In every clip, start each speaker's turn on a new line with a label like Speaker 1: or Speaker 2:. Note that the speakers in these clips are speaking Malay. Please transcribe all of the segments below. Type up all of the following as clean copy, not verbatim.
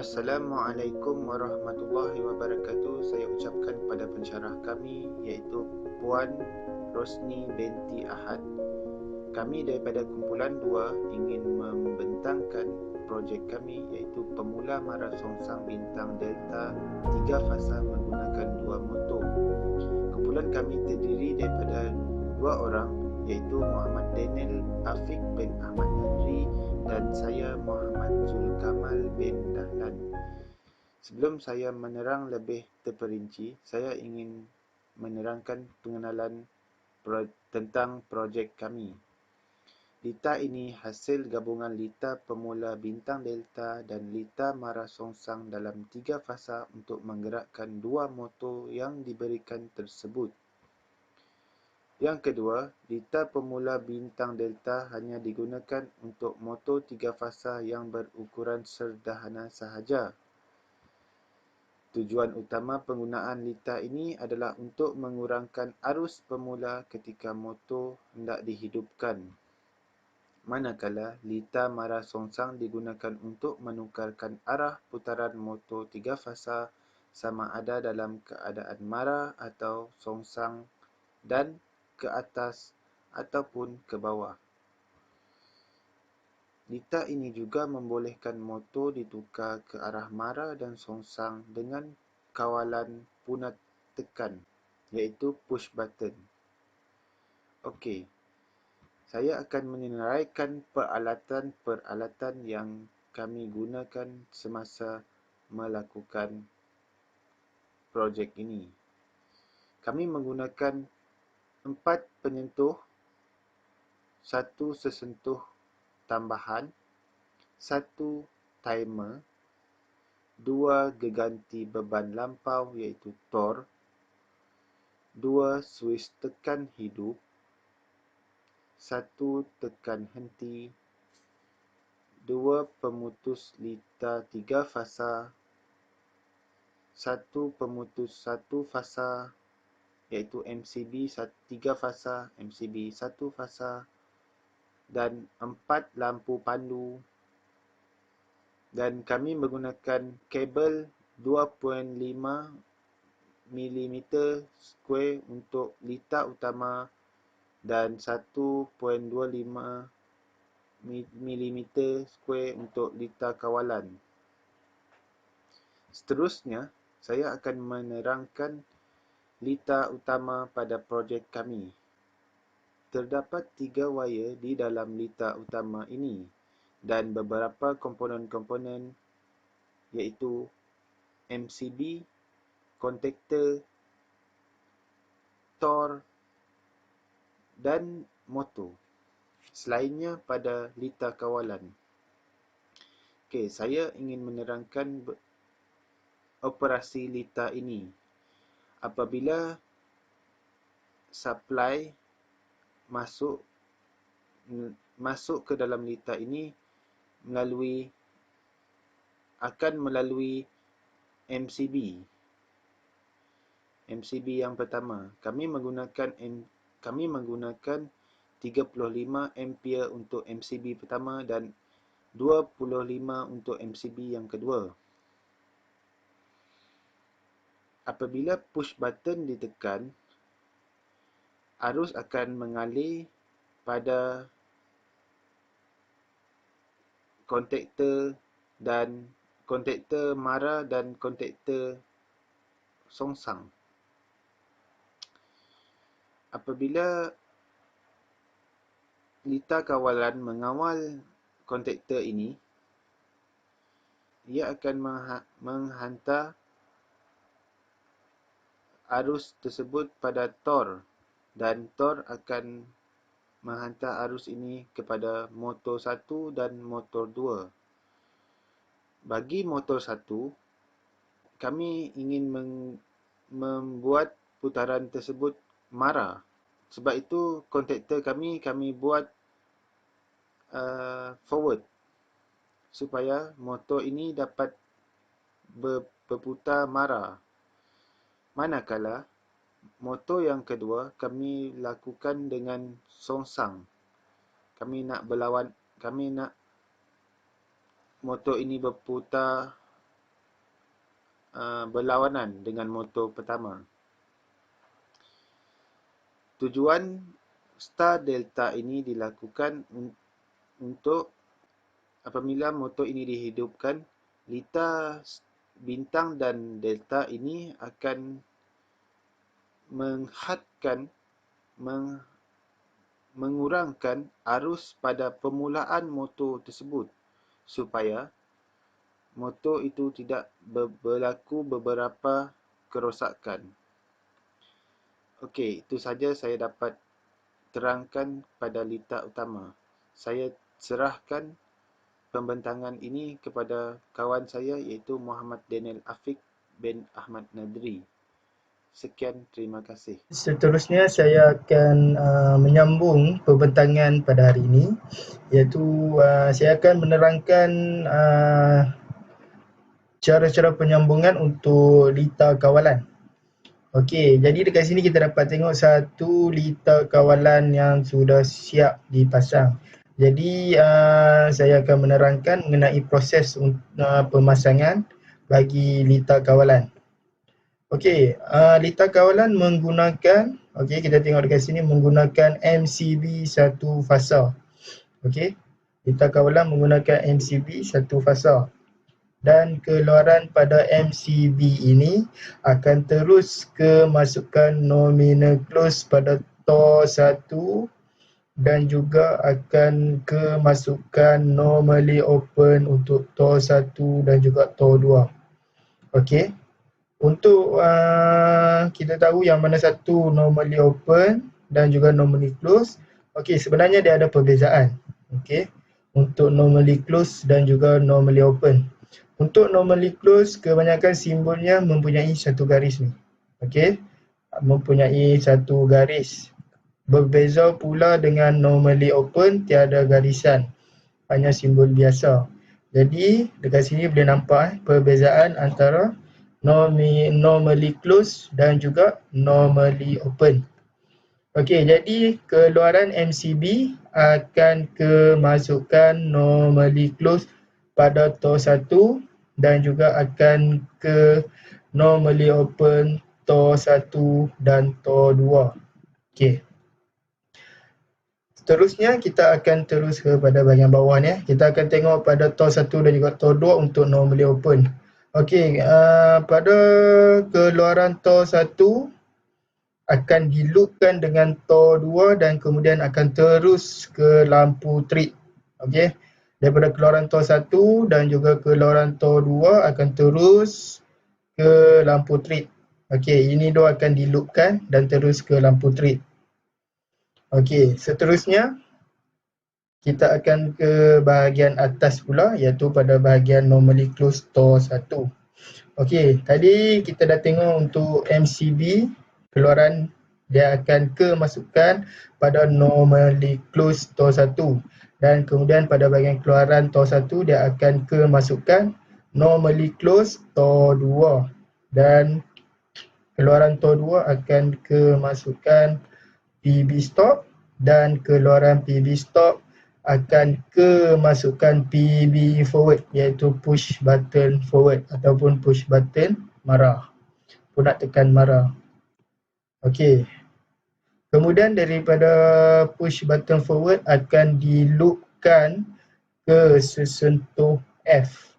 Speaker 1: Assalamualaikum warahmatullahi wabarakatuh. Saya ucapkan kepada pensyarah kami iaitu Puan Rosni binti Ahad. Kami daripada kumpulan 2 ingin membentangkan projek kami iaitu Pemula Mara Songsang Bintang Delta 3 fasa menggunakan 2 motor. Kumpulan kami terdiri daripada 2 orang iaitu Muhammad Daniel Afiq bin Ahmad Nadri dan saya Muhammad Zulkamal bin Dahlan. Sebelum saya menerang lebih terperinci, saya ingin menerangkan pengenalan tentang projek kami. Lita ini hasil gabungan Lita Pemula Bintang Delta dan Lita Mara Songsang dalam 3 fasa untuk menggerakkan 2 motor yang diberikan tersebut. Yang kedua, Lita Pemula Bintang Delta hanya digunakan untuk motor 3 fasa yang berukuran sederhana sahaja. Tujuan utama penggunaan lita ini adalah untuk mengurangkan arus pemula ketika motor hendak dihidupkan. Manakala lita Mara Songsang digunakan untuk menukarkan arah putaran motor 3 fasa sama ada dalam keadaan Mara atau Songsang dan ke atas ataupun ke bawah. Lita ini juga membolehkan motor ditukar ke arah Mara dan Songsang dengan kawalan punat tekan, iaitu push button. Okey, saya akan meneraikan peralatan-peralatan yang kami gunakan semasa melakukan projek ini. Kami menggunakan 4 penyentuh, 1 sesentuh tambahan, 1 timer, 2 geganti beban lampau iaitu tor, 2 switch tekan hidup, 1 tekan henti, 2 pemutus lita 3 fasa, 1 pemutus 1 fasa iaitu MCB 3 fasa, MCB 1 fasa dan 4 lampu pandu, dan kami menggunakan kabel 2.5 mm square untuk lita utama dan 1.25 mm square untuk lita kawalan. Seterusnya, saya akan menerangkan lita utama pada projek kami. Terdapat 3 wire di dalam lita utama ini dan beberapa komponen-komponen iaitu MCB, kontaktor, tor dan motor. Selainnya pada lita kawalan. Okey, saya ingin menerangkan operasi lita ini. Apabila supply masuk ke dalam lita ini akan melalui MCB. MCB yang pertama, kami menggunakan 35 ampere untuk MCB pertama dan 25 untuk MCB yang kedua. Apabila push button ditekan, arus akan mengalir pada kontaktor Mara dan kontaktor Songsang. Apabila lita kawalan mengawal kontaktor ini, ia akan menghantar arus tersebut pada tor dan tor akan menghantar arus ini kepada motor 1 dan motor 2. Bagi motor 1, kami ingin membuat putaran tersebut Mara. Sebab itu kontaktor kami buat forward supaya motor ini dapat berputar Mara. Manakala motor yang kedua kami lakukan dengan Songsang. Kami nak motor ini berputar berlawanan dengan motor pertama. Tujuan star delta ini dilakukan untuk apabila motor ini dihidupkan, litar bintang dan delta ini akan mengurangkan arus pada permulaan motor tersebut supaya motor itu tidak berlaku beberapa kerosakan. Okey, itu saja saya dapat terangkan pada litar utama. Saya serahkan pembentangan ini kepada kawan saya iaitu Muhammad Daniel Afiq bin Ahmad Nadri. Sekian, terima kasih.
Speaker 2: Seterusnya saya akan menyambung pembentangan pada hari ini, iaitu saya akan menerangkan cara-cara penyambungan untuk litar kawalan. Okey, jadi dekat sini kita dapat tengok satu litar kawalan yang sudah siap dipasang. Jadi saya akan menerangkan mengenai proses pemasangan bagi litar kawalan. Okey, litar kawalan menggunakan, kita tengok dekat sini menggunakan MCB satu fasa. Okey, litar kawalan menggunakan MCB satu fasa. Dan keluaran pada MCB ini akan terus kemasukan nominal close pada Tor 1 dan juga akan kemasukan normally open untuk Tor 1 dan juga Tor 2. Okey, untuk kita tahu yang mana satu normally open dan juga normally close. Okey, sebenarnya dia ada perbezaan. Okey, untuk normally close dan juga normally open. Untuk normally close, kebanyakan simbolnya mempunyai satu garis ni. Okey, mempunyai satu garis. Berbeza pula dengan normally open, tiada garisan, hanya simbol biasa. Jadi dekat sini boleh nampak perbezaan antara normally close dan juga normally open. Okey, jadi keluaran MCB akan kemasukan normally close pada Tor 1 dan juga akan ke normally open Tor 1 dan Tor 2. Okey. Seterusnya kita akan terus kepada bahagian bawah ni. Kita akan tengok pada Tor 1 dan juga Tor 2 untuk normally open. Okey, pada keluaran Tor 1 akan diloopkan dengan Tor 2 dan kemudian akan terus ke lampu trip. Okey, daripada keluaran Tor 1 dan juga keluaran Tor 2 akan terus ke lampu trip. Okey, ini dua akan diloopkan dan terus ke lampu trip. Okey, seterusnya kita akan ke bahagian atas pula, iaitu pada bahagian normally close Tor 1. Okey, tadi kita dah tengok untuk MCB, keluaran dia akan kemasukan pada normally close Tor 1. Dan kemudian pada bahagian keluaran Tor 1, dia akan kemasukan normally close Tor 2. Dan keluaran Tor 2 akan kemasukan PB stop dan keluaran PB stop akan kemasukan PB forward, iaitu push button forward ataupun push button marah. Pun nak tekan marah. Okey. Kemudian daripada push button forward akan diloopkan ke sesentuh F.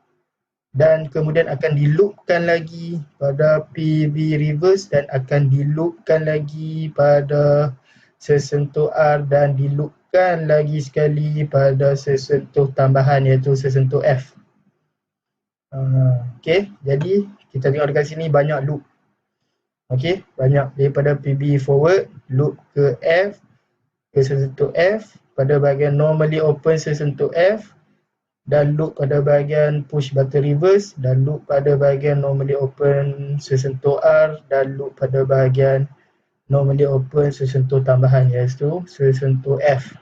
Speaker 2: Dan kemudian akan diloopkan lagi pada PB reverse dan akan diloopkan lagi pada sesentuh R dan diloopkan lagi sekali pada sesentuh tambahan, iaitu sesentuh F. Okey, jadi kita tengok dekat sini banyak loop. Okey, banyak daripada PB forward, loop ke F, ke sesentuh F, pada bahagian normally open sesentuh F, dan loop pada bahagian push button reverse, dan loop pada bahagian normally open sesentuh R, dan loop pada bahagian normally open sesentuh tambahan, iaitu sesentuh F.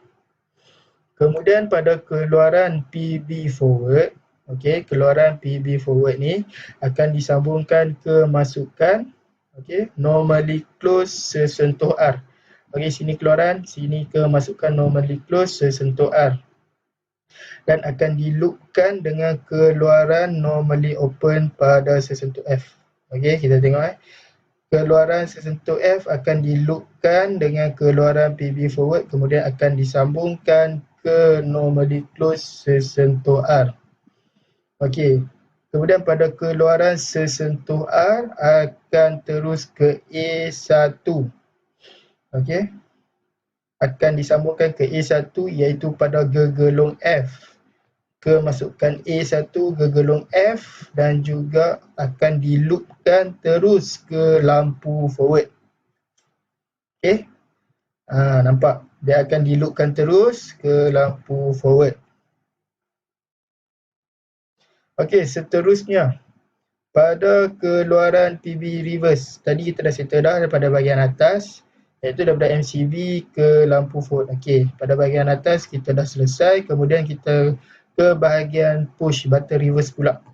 Speaker 2: Kemudian pada keluaran PB forward, okey, keluaran PB forward ni akan disambungkan ke masukan, okey, normally close sesentuh R. Okey, sini keluaran, sini ke masukan normally close sesentuh R. Dan akan diloopkan dengan keluaran normally open pada sesentuh F. Okey, kita tengok keluaran sesentuh F akan diloopkan dengan keluaran PB forward, kemudian akan disambungkan ke normally close sesentuh R. Okey, kemudian pada keluaran sesentuh R akan terus ke A1. Okey, akan disambungkan ke A1 iaitu pada gegelung F. Kemasukan A1 gegelung F dan juga akan diloopkan terus ke lampu forward. Okey. Nampak dia akan diloopkan terus ke lampu forward. Okey, seterusnya pada keluaran PB reverse. Tadi kita dah settle dah daripada bahagian atas, iaitu daripada MCB ke lampu forward. Okey, pada bahagian atas kita dah selesai, kemudian kita ke bahagian push button reverse pula.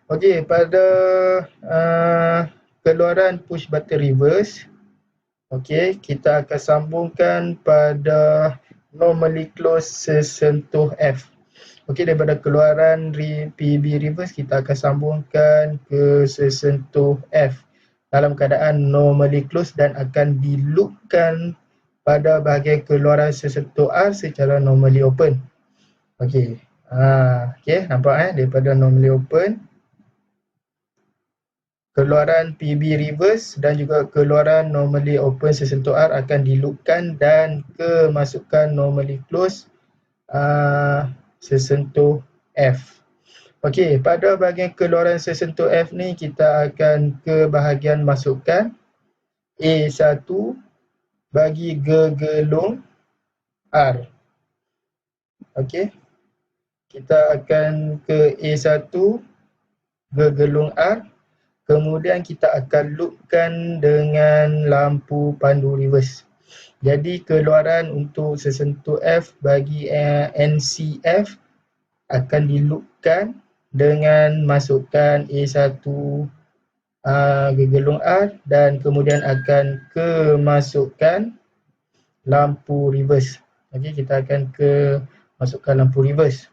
Speaker 2: Okey, pada keluaran push button reverse, okey, kita akan sambungkan pada normally close sesentuh F. Okey, daripada keluaran PB reverse kita akan sambungkan ke sesentuh F dalam keadaan normally close dan akan diloopkan pada bahagian keluaran sesentuh R secara normally open. Okey. Okey, nampak daripada normally open, keluaran PB reverse dan juga keluaran normally open sesentuh R akan diloopkan dan kemasukan normally close sesentuh F. Okey, pada bahagian keluaran sesentuh F ni kita akan ke bahagian masukkan A1 bagi gegelung R. Okey, kita akan ke A1 gegelung R, kemudian kita akan loopkan dengan lampu pandu reverse. Jadi keluaran untuk sesentuh F bagi NCF akan diloopkan dengan masukkan A1 gegelung R dan kemudian akan kemasukkan lampu reverse. Okey, kita akan ke masukkan lampu reverse.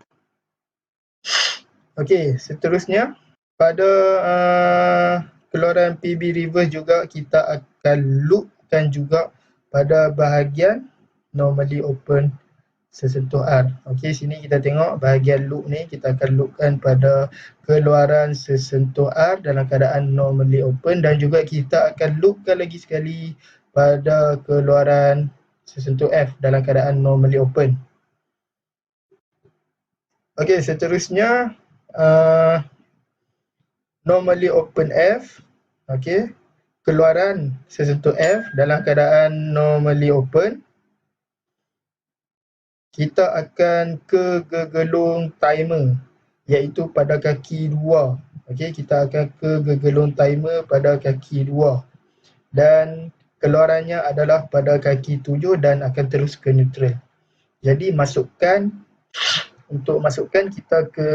Speaker 2: Okey, seterusnya pada keluaran PB reverse juga kita akan loopkan juga pada bahagian normally open sesentuh R. Okey, sini kita tengok bahagian loop ni kita akan loopkan pada keluaran sesentuh R dalam keadaan normally open dan juga kita akan loopkan lagi sekali pada keluaran sesentuh F dalam keadaan normally open. Okey, seterusnya normally open F. Okey, keluaran sesentuh F dalam keadaan normally open, kita akan ke gegelung timer iaitu pada kaki 2. Okey, kita akan ke gegelung timer pada kaki 2 dan keluarannya adalah pada kaki 7 dan akan terus ke neutral. Jadi untuk masukkan kita ke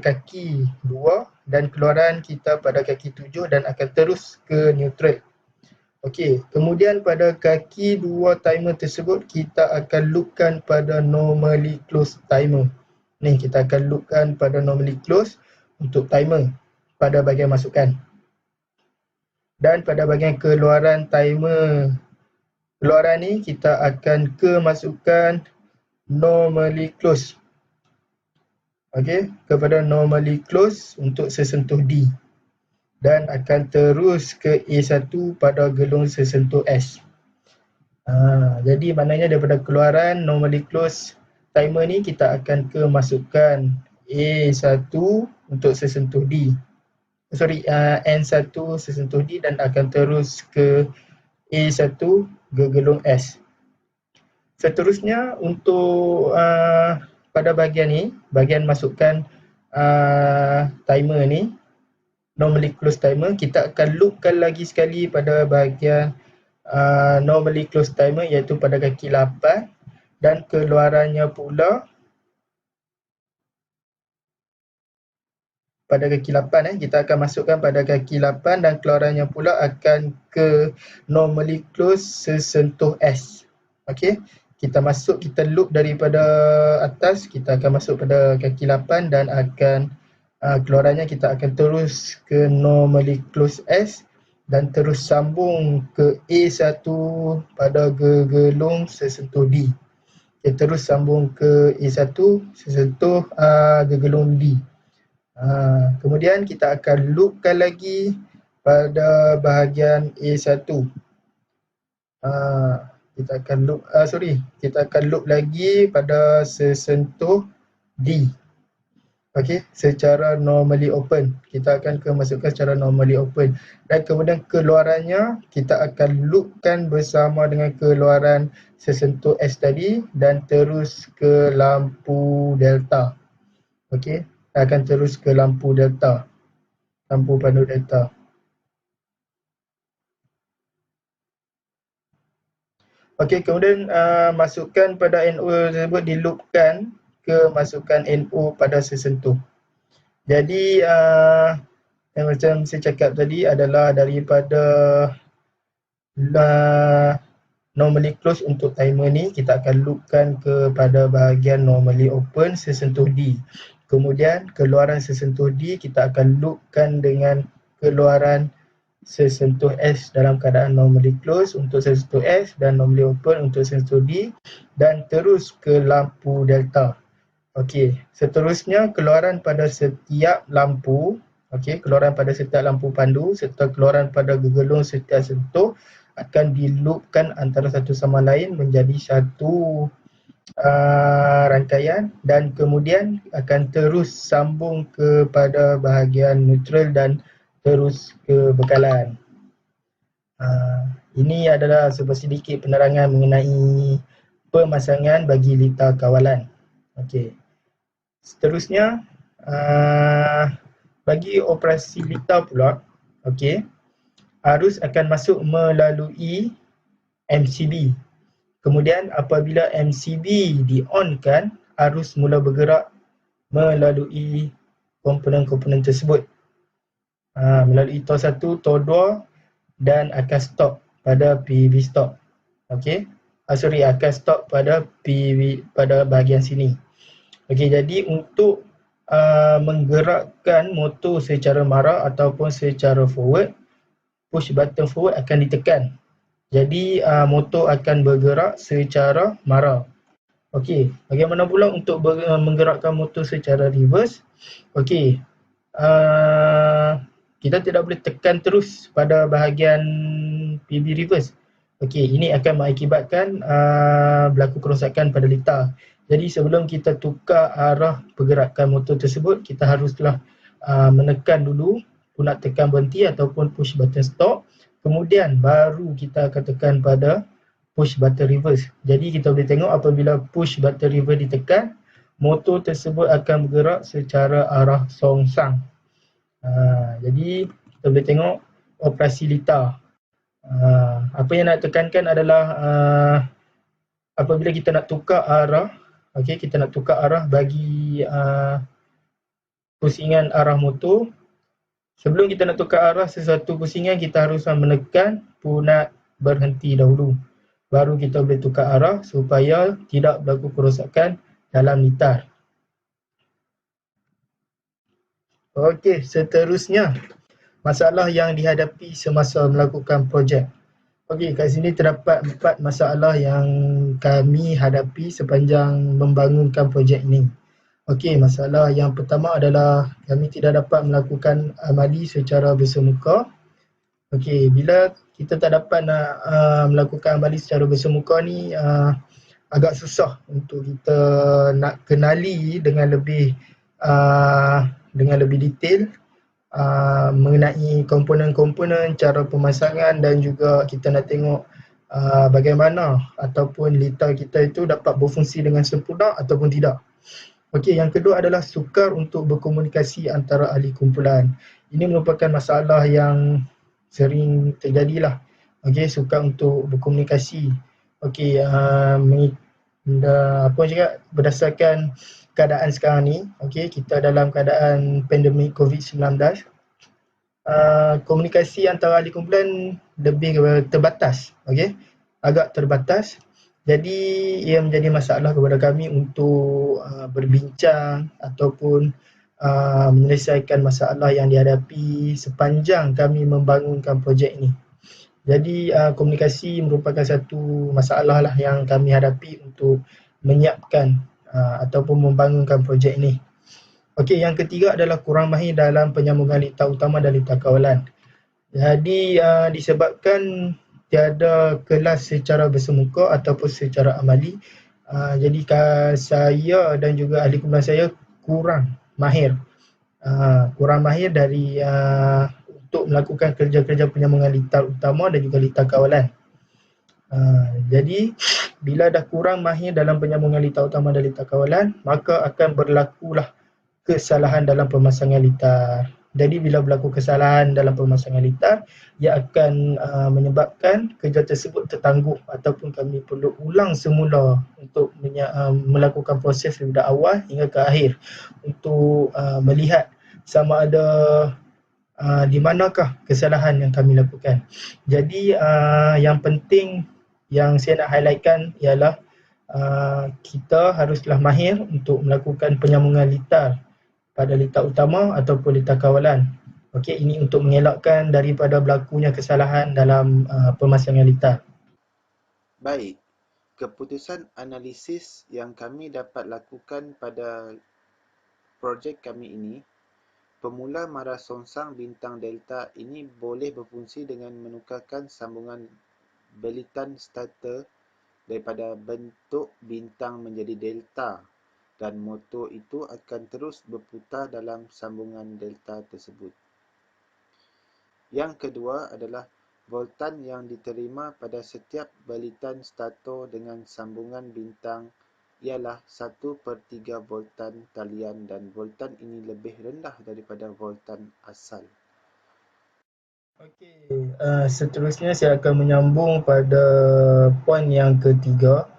Speaker 2: kaki 2 dan keluaran kita pada kaki 7 dan akan terus ke neutral. Okey, kemudian pada kaki 2 timer tersebut kita akan loopkan pada normally close timer. Ni kita akan loopkan pada normally close untuk timer pada bahagian masukkan. Dan pada bahagian keluaran timer, keluaran ni kita akan kemasukkan normally close. Okey, kepada normally close untuk sesentuh D. Dan akan terus ke A1 pada gelung sesentuh S. Jadi maknanya daripada keluaran normally close timer ni kita akan kemasukkan A1 untuk sesentuh D. N1 sesentuh D dan akan terus ke A1 gegelung S. Seterusnya untuk pada bahagian ni, bahagian masukkan timer ni, normally close timer, kita akan loopkan lagi sekali pada bahagian normally close timer iaitu pada kaki 8 dan keluarannya pula pada kaki 8 kita akan masukkan pada kaki 8 dan keluarannya pula akan ke normally close sesentuh S. Okey, kita loop daripada atas, kita akan masuk pada kaki 8 dan akan keluarannya kita akan terus ke normally closed S dan terus sambung ke A1 pada gegelung sesentuh D. Kita terus sambung ke A1 sesentuh gegelung D. Kemudian kita akan loopkan lagi pada bahagian A1. Kita akan loop lagi pada sesentuh D. Okey, secara normally open. Kita akan masukkan secara normally open. Dan kemudian keluarannya kita akan loopkan bersama dengan keluaran sesentuh S tadi dan terus ke lampu delta. Okey, akan terus ke lampu delta. Lampu pandu delta. Okey, kemudian masukkan pada NO tersebut diloopkan ke masukkan NO pada sesentuh. Jadi yang macam saya cakap tadi adalah daripada normally close untuk timer ni kita akan loopkan kepada bahagian normally open sesentuh D. Kemudian keluaran sesentuh D kita akan loopkan dengan keluaran sesentuh S dalam keadaan normally close untuk sesentuh S dan normally open untuk sesentuh D dan terus ke lampu delta. Okey, seterusnya keluaran pada setiap lampu, keluaran pada setiap lampu pandu serta keluaran pada gegelung setiap sentuh akan diloopkan antara satu sama lain menjadi satu rangkaian dan kemudian akan terus sambung kepada bahagian neutral dan terus ke bekalan. Ini adalah sedikit penerangan mengenai pemasangan bagi litar kawalan. Okey. Seterusnya, bagi operasi litar pula, arus akan masuk melalui MCB. Kemudian apabila MCB di-on-kan, arus mula bergerak melalui komponen-komponen tersebut. Melalui TOR 1, TOR 2 dan akan stop pada PV stop. Akan stop pada PV pada bahagian sini. Jadi untuk menggerakkan motor secara mara ataupun secara forward, push button forward akan ditekan. Jadi motor akan bergerak secara mara. Bagaimana pula untuk menggerakkan motor secara reverse? Kita tidak boleh tekan terus pada bahagian PV reverse. Ini akan mengakibatkan berlaku kerosakan pada litar. Jadi sebelum kita tukar arah pergerakan motor tersebut, kita haruslah menekan dulu, nak tekan berhenti ataupun push button stop. Kemudian baru kita akan tekan pada push button reverse. Jadi kita boleh tengok apabila push button reverse ditekan, motor tersebut akan bergerak secara arah songsang. Jadi kita boleh tengok operasi litar. Apa yang nak tekankan adalah apabila kita nak tukar arah, kita nak tukar arah bagi pusingan arah motor. Sebelum kita nak tukar arah sesuatu pusingan, kita harus menekan punat berhenti dahulu. Baru kita boleh tukar arah supaya tidak berlaku kerosakan dalam litar. Seterusnya, masalah yang dihadapi semasa melakukan projek. Kat sini terdapat 4 masalah yang kami hadapi sepanjang membangunkan projek ini. Masalah yang pertama adalah kami tidak dapat melakukan amali secara bersemuka. Bila kita tak dapat nak melakukan amali secara bersemuka ni, agak susah untuk kita nak kenali dengan lebih detail mengenai komponen-komponen, cara pemasangan dan juga kita nak tengok bagaimana ataupun litar kita itu dapat berfungsi dengan sempurna ataupun tidak. Yang kedua adalah sukar untuk berkomunikasi antara ahli kumpulan. Ini merupakan masalah yang sering terjadilah. Sukar untuk berkomunikasi. Berdasarkan keadaan sekarang ni, kita dalam keadaan pandemik COVID-19, komunikasi antara ahli kumpulan lebih terbatas, agak terbatas. Jadi ia menjadi masalah kepada kami untuk berbincang ataupun menyelesaikan masalah yang dihadapi sepanjang kami membangunkan projek ini. Jadi komunikasi merupakan satu masalah lah yang kami hadapi untuk menyiapkan ataupun membangunkan projek ini. Okey, yang ketiga adalah kurang mahir dalam penyambungan litar utama dan litar kawalan. Jadi disebabkan tiada kelas secara bersemuka ataupun secara amali, jadi saya dan juga ahli kumpulan saya kurang mahir dari untuk melakukan kerja-kerja penyambungan litar utama dan juga litar kawalan. Jadi bila dah kurang mahir dalam penyambungan litar utama dan litar kawalan, maka akan berlakulah kesalahan dalam pemasangan litar. Jadi bila berlaku kesalahan dalam pemasangan litar, ia akan menyebabkan kerja tersebut tertangguh ataupun kami perlu ulang semula untuk melakukan proses dari awal hingga ke akhir untuk melihat sama ada di manakah kesalahan yang kami lakukan. Jadi yang penting yang saya nak highlightkan ialah kita haruslah mahir untuk melakukan penyambungan litar pada litar utama ataupun litar kawalan. Okey, ini untuk mengelakkan daripada berlakunya kesalahan dalam pemasangan litar.
Speaker 1: Baik, keputusan analisis yang kami dapat lakukan pada projek kami ini, pemula marasongsang bintang delta ini boleh berfungsi dengan menukarkan sambungan belitan starter daripada bentuk bintang menjadi delta, dan motor itu akan terus berputar dalam sambungan delta tersebut. Yang kedua adalah voltan yang diterima pada setiap belitan stator dengan sambungan bintang ialah 1/3 voltan talian, dan voltan ini lebih rendah daripada voltan asal.
Speaker 2: Okey, seterusnya saya akan menyambung pada poin yang ketiga.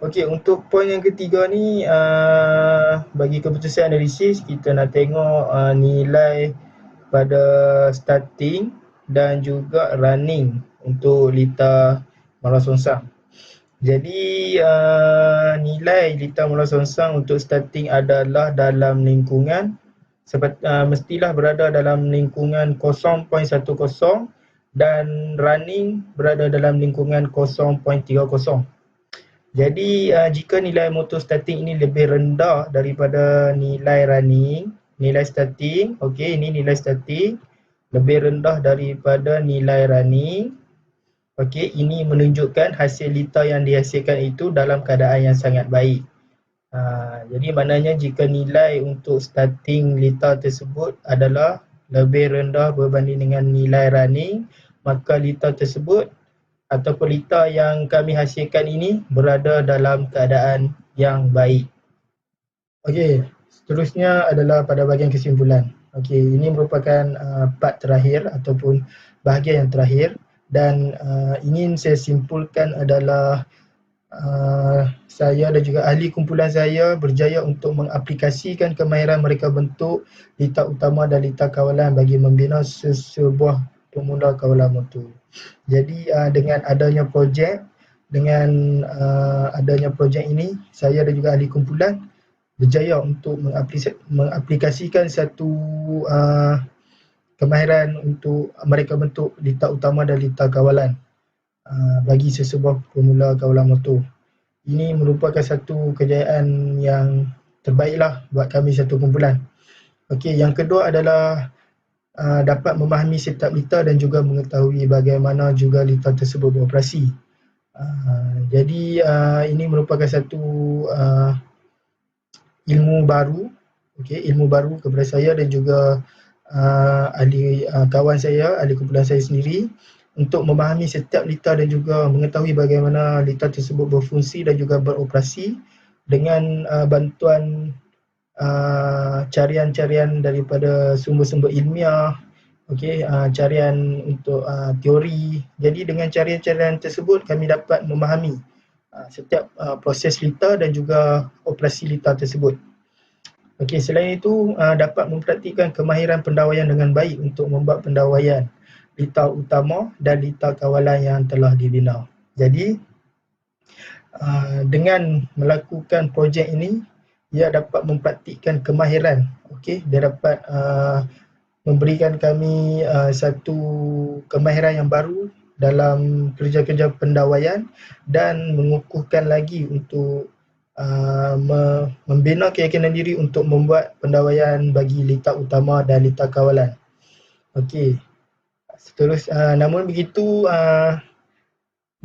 Speaker 2: Okey, untuk poin yang ketiga ni, bagi keputusan analisis, kita nak tengok nilai pada starting dan juga running untuk litar marasongsang. Jadi nilai litar marasongsang untuk starting adalah dalam lingkungan mestilah berada dalam lingkungan 0.10 dan running berada dalam lingkungan 0.30. Jadi jika nilai motor starting ini lebih rendah daripada nilai running, nilai starting, okey, ini nilai starting lebih rendah daripada nilai running, okey, ini menunjukkan hasil litar yang dihasilkan itu dalam keadaan yang sangat baik. Jadi maknanya jika nilai untuk starting litar tersebut adalah lebih rendah berbanding dengan nilai running, maka litar tersebut ataupun litar yang kami hasilkan ini berada dalam keadaan yang baik. Okey, seterusnya adalah pada bahagian kesimpulan. Okey, ini merupakan part terakhir ataupun bahagian yang terakhir, dan ingin saya simpulkan adalah saya dan juga ahli kumpulan saya berjaya untuk mengaplikasikan kemahiran mereka bentuk litar utama dan litar kawalan bagi membina sebuah pemula kawalan motor. Jadi dengan adanya projek ini, saya dan juga ahli kumpulan berjaya untuk mengaplikasikan satu kemahiran untuk mereka bentuk litar utama dan litar kawalan bagi sesebuah pemula kawalan motor. Ini merupakan satu kejayaan yang terbaiklah buat kami satu kumpulan. Okey, yang kedua adalah dapat memahami setiap litar dan juga mengetahui bagaimana juga litar tersebut beroperasi. Jadi ini merupakan satu ilmu baru, ilmu baru kepada saya dan juga kawan saya, ahli kumpulan saya sendiri, untuk memahami setiap litar dan juga mengetahui bagaimana litar tersebut berfungsi dan juga beroperasi dengan bantuan carian-carian daripada sumber-sumber ilmiah, carian untuk teori. Jadi dengan carian-carian tersebut kami dapat memahami setiap proses litar dan juga operasi litar tersebut. Selain itu dapat mempraktikkan kemahiran pendawaian dengan baik untuk membuat pendawaian litar utama dan litar kawalan yang telah dibina. Jadi dengan melakukan projek ini, ia dapat mempraktikkan kemahiran. Okey, dia dapat memberikan kami satu kemahiran yang baru dalam kerja-kerja pendawaian dan mengukuhkan lagi untuk membina keyakinan diri untuk membuat pendawaian bagi litar utama dan litar kawalan. Okey. Namun begitu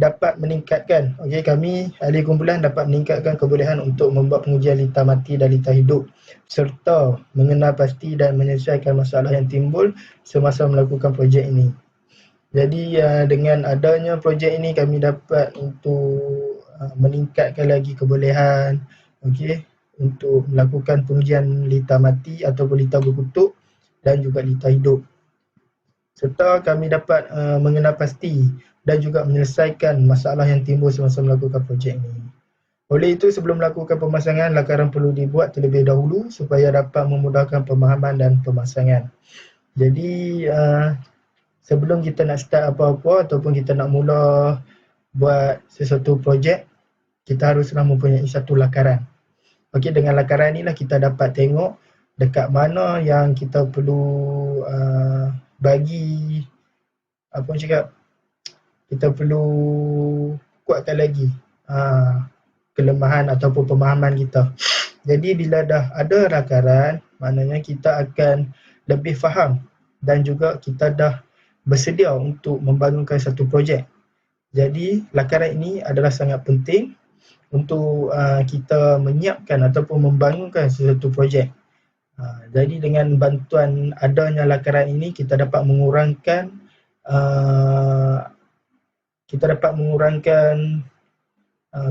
Speaker 2: dapat meningkatkan, kami ahli kumpulan dapat meningkatkan kebolehan untuk membuat pengujian litar mati dan litar hidup serta mengenal pasti dan menyelesaikan masalah yang timbul semasa melakukan projek ini. Jadi dengan adanya projek ini kami dapat untuk meningkatkan lagi kebolehan untuk melakukan pengujian litar mati ataupun litar berkutuk dan juga litar hidup. Serta kami dapat mengenal pasti dan juga menyelesaikan masalah yang timbul semasa melakukan projek ini. Oleh itu, sebelum melakukan pemasangan, lakaran perlu dibuat terlebih dahulu supaya dapat memudahkan pemahaman dan pemasangan. Jadi, sebelum kita nak start apa-apa ataupun kita nak mula buat sesuatu projek, kita haruslah mempunyai satu lakaran. Okey, dengan lakaran inilah kita dapat tengok dekat mana yang kita perlu bagi kita perlu kuatkan lagi kelemahan ataupun pemahaman kita. Jadi bila dah ada lakaran, maknanya kita akan lebih faham dan juga kita dah bersedia untuk membangunkan satu projek. Jadi lakaran ini adalah sangat penting untuk kita menyiapkan ataupun membangunkan sesuatu projek. Jadi dengan bantuan adanya lakaran ini kita dapat mengurangkan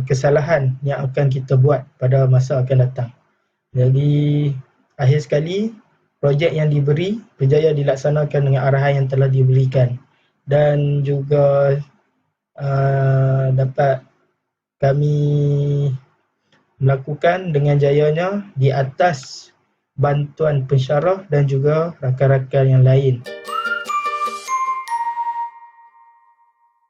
Speaker 2: kesalahan yang akan kita buat pada masa akan datang. Jadi akhir sekali projek yang diberi berjaya dilaksanakan dengan arahan yang telah diberikan dan juga dapat kami melakukan dengan jayanya di atas bantuan pensyarah dan juga rakan-rakan yang lain.